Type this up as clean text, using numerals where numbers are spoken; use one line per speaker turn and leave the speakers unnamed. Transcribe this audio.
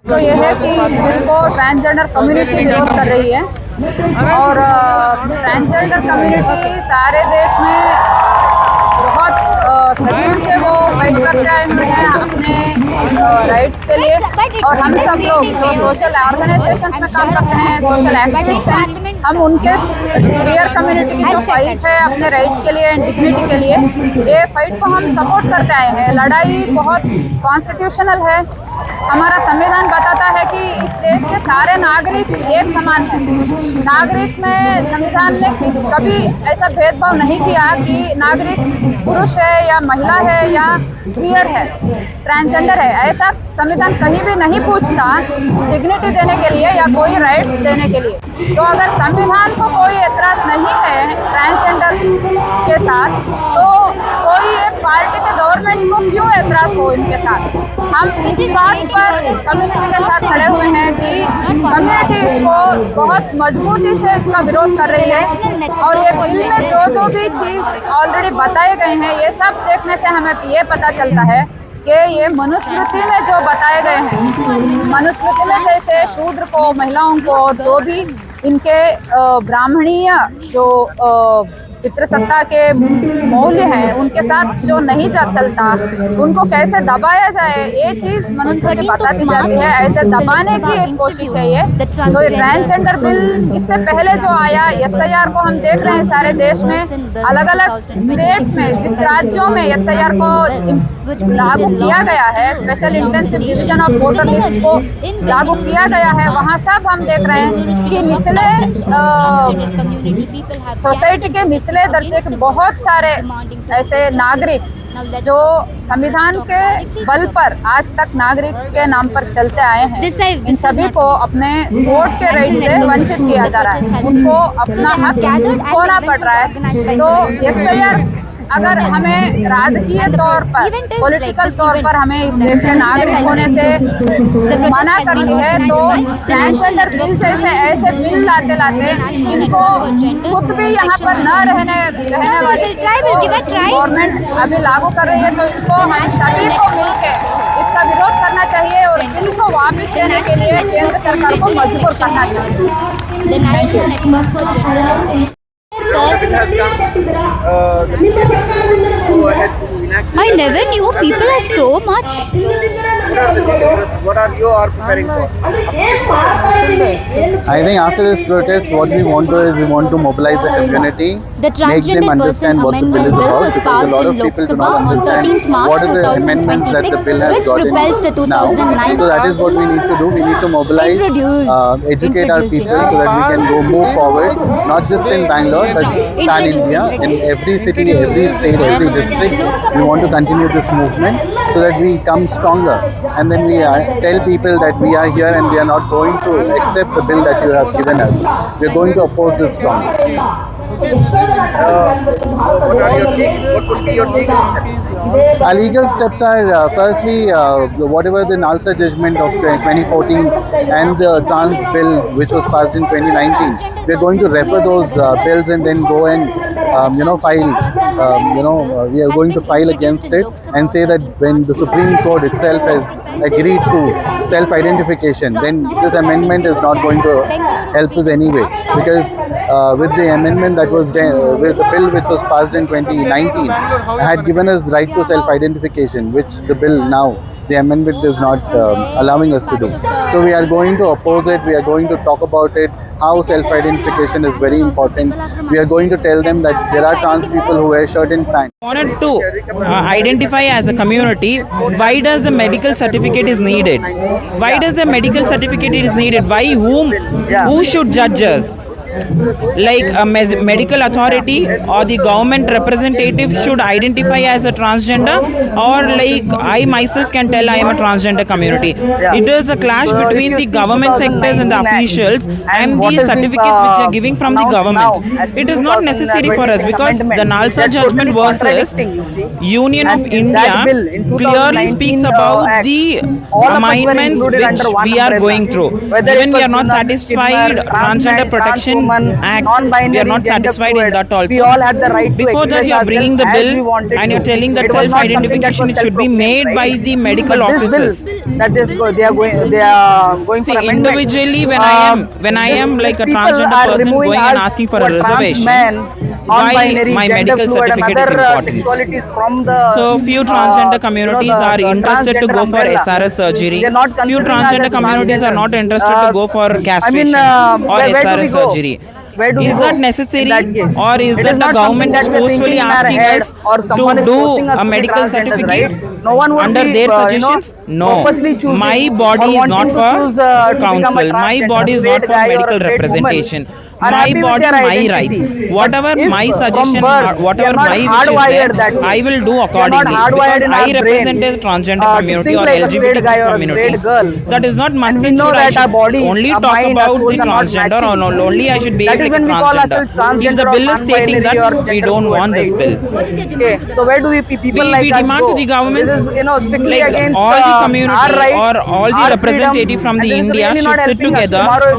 तो ये है कि इस बिल को ट्रांसजेंडर कम्युनिटी विरोध कर रही है और ट्रांसजेंडर कम्युनिटी सारे देश में बहुत सदियों से वो फाइट करते आए हुए हैं अपने राइट्स के लिए। और हम सब लोग जो सोशल ऑर्गेनाइजेशंस में काम करते हैं, सोशल एक्टिविस्ट हैं, हम उनके क्वियर कम्युनिटी की जो फाइट है अपने राइट्स के लिए, डिग्निटी के लिए, ये फाइट को हम सपोर्ट करते आए हैं। लड़ाई बहुत कॉन्स्टिट्यूशनल है। हमारा संविधान बताता है कि इस देश के सारे नागरिक एक समान हैं। नागरिक में संविधान ने कभी ऐसा भेदभाव नहीं किया कि नागरिक पुरुष है या महिला है या क्वियर है, ट्रांसजेंडर है, ऐसा संविधान कहीं भी नहीं पूछता डिग्निटी देने के लिए या कोई राइट्स देने के लिए। तो अगर संविधान को कोई एतराज़ नहीं है ट्रांसजेंडर के साथ, तो कोई एक पार्टी के गवर्नमेंट को क्यों एतराज़ हो इनके साथ। हम इस बात पर कम्युनिटी के साथ खड़े हुए हैं कि कम्युनिटी इसको बहुत मजबूती से इसका विरोध कर रही है। और ये बिल में जो भी चीज़ ऑलरेडी बताए गए हैं, ये सब देखने से हमें ये पता चलता है कि ये मनुस्मृति में जो बताए गए हैं, मनुस्मृति में जैसे शूद्र को, महिलाओं को, जो भी इनके ब्राह्मणीय जो पितृसत्ता के मौल्य हैं, उनके साथ जो नहीं चलता, उनको कैसे दबाया जाए, ये चीज़ मनुस्मृति बताती जाती है। ऐसे दबाने की एक कोशिश है ये। तो ये ट्रांसजेंडर बिल इससे पहले जो आया, SIR को हम देख रहे हैं सारे देश में, अलग अलग स्टेट्स में, जिस राज्यों में SIR को लागू किया गया है, special intensive division of voter list को लागू किया गया है, वहाँ सब हम देख रहे हैं कि निचले सोसाइटी के निचले दर्जे के बहुत सारे ऐसे नागरिक जो संविधान के बल पर आज तक नागरिक के नाम पर चलते आए हैं, इन सभी को अपने वोट के राइट से वंचित किया जा रहा है। उनको अपना हक खोना पड़ रहा है। तो SIR अगर हमें राजकीय तौर पर, पॉलिटिकल तौर पर हमें इस देश के नागरिक होने से मना करती है, तो ट्रांसजेंडर बिल जैसे ऐसे बिल लाते इनको खुद भी यहाँ पर न रहने वाली गवर्नमेंट अभी लागू कर रही है। तो इसको हम सभी को मिलकर इसका विरोध करना चाहिए और बिल को वापस देने के लिए केंद्र सरकार को मजबूर करना चाहिए।
I never knew people are so much.
What are you all preparing for?
I think after this protest, what we want to is we want to mobilize the community,
The
make them
Transgender
understand
Person
what the bill
Amendment
is
Bill
about,
was
because a
passed
lot
in
of
Lok
people do
Sabha
not
on
understand
13th March
what are the amendments that the
2026,
bill has
which
got
repels the
in now.
2009.
So that is what we need to do. We need to mobilize, educate our
Introduced
people so that we can go move forward, not just in Bangalore, but pan India, in every city, every state, every district. We want to continue this movement so that we come stronger, and then we tell people that we are here and we are not going to accept the bill that you have given us. We are going to oppose this strongly.
What would be your legal steps?
Our legal steps are firstly, whatever the Nalsa judgment of 2014 and the trans bill which was passed in 2019, we are going to refer those bills and then go and file. We are going to file against it and say that when the Supreme Court itself has agreed to self-identification, then this amendment is not going to help us anyway, because with the amendment that was with the bill which was passed in 2019 had given us right to self-identification, which the bill now, the amendment is not allowing us to do. So we are going to oppose it. We are going to talk about it, how self-identification is very important. We are going to tell them that there are trans people who wear shirt and pants.
Wanted to identify as a community. Why does the medical certificate is needed? Why does the medical certificate is needed? Why who should judge us? Like a medical authority or the government representative should identify as a transgender, or like I myself can tell I am a transgender community. It is a clash between the government sectors and the officials and the certificates which are giving from the government. It is not necessary for us, because the Nalsa judgment versus Union of India clearly speaks about the amendments which we are going through. Even we are not satisfied transgender protection
woman,
act,
non-binary,
we are not
gender
satisfied in
fluid.
that also.
We all had the right to
Before that,
express
you are bringing the
ourselves as
bill
we wanted
and you're
to.
telling that
It was not something that
self-identification
was
should be
self-proclaimed,
made by
right?
the medical
But this bill
officers.
that they are going
See,
for amendment.
individually, when I am like a
people
transgender
are
person
removing
going and
us
asking for
who
a
are trans
reservation,
men,
why
non-binary,
my
gender
medical
fluid, and
certificate is
other
important?
sexualities from the
So few transgender communities are
the
interested to
transgender
go for
umbrella.
SRS surgery.
They're not
Few
considering us
transgender
as
communities are not
transgender.
interested to go for castration or
where do we
SRS
go?
surgery.
Where do we
Is
go
that
in
necessary,
that case?
or is
It
that the
not
government is
something that we're
forcefully
thinking in our
asking
head,
us
or someone
to
is
do
forcing us
a
to be
medical
transgenders,
certificate
right? No one would
under
be,
their suggestions? No.
purposely choosing
My
or
body is
wanting
not
to
for
choose, to become a
counsel. My
transgender,
body is
straight
not for
guy or a
medical
straight woman,
representation.
are
My
happy with
body,
their
my
identity.
rights. Whatever
If
my
from
suggestion,
birth,
whatever
we are not
my wish is
hardwired
there,
that way.
I will do
We are not
accordingly
hardwired
because
in
I
our
represent
brain,
a transgender
to
community
think
or
like a straight guy
LGBTQ
or a
community.
straight girl.
That is not must
And we
and
know
should. I
that our
should
bodies,
only
our
talk
mind, our
about the
souls are not
transgender, or
matching.
only I should
That
behave
is
like
when
a
we call ourselves
transgender. If the
transgender
bill
or
is stating
non-binary or
that we
gender
don't
fluid,
want this
right?
bill,
What is your demand
Okay,
to the
so where do we people
we
like us
demand
go?
to the governments,
This is strictly
like
against
all the
our
community
rights,
or all the
our
representative
freedom,
from
and
the
this is
India
really
should
not
sit
helping us.
together
Tomorrow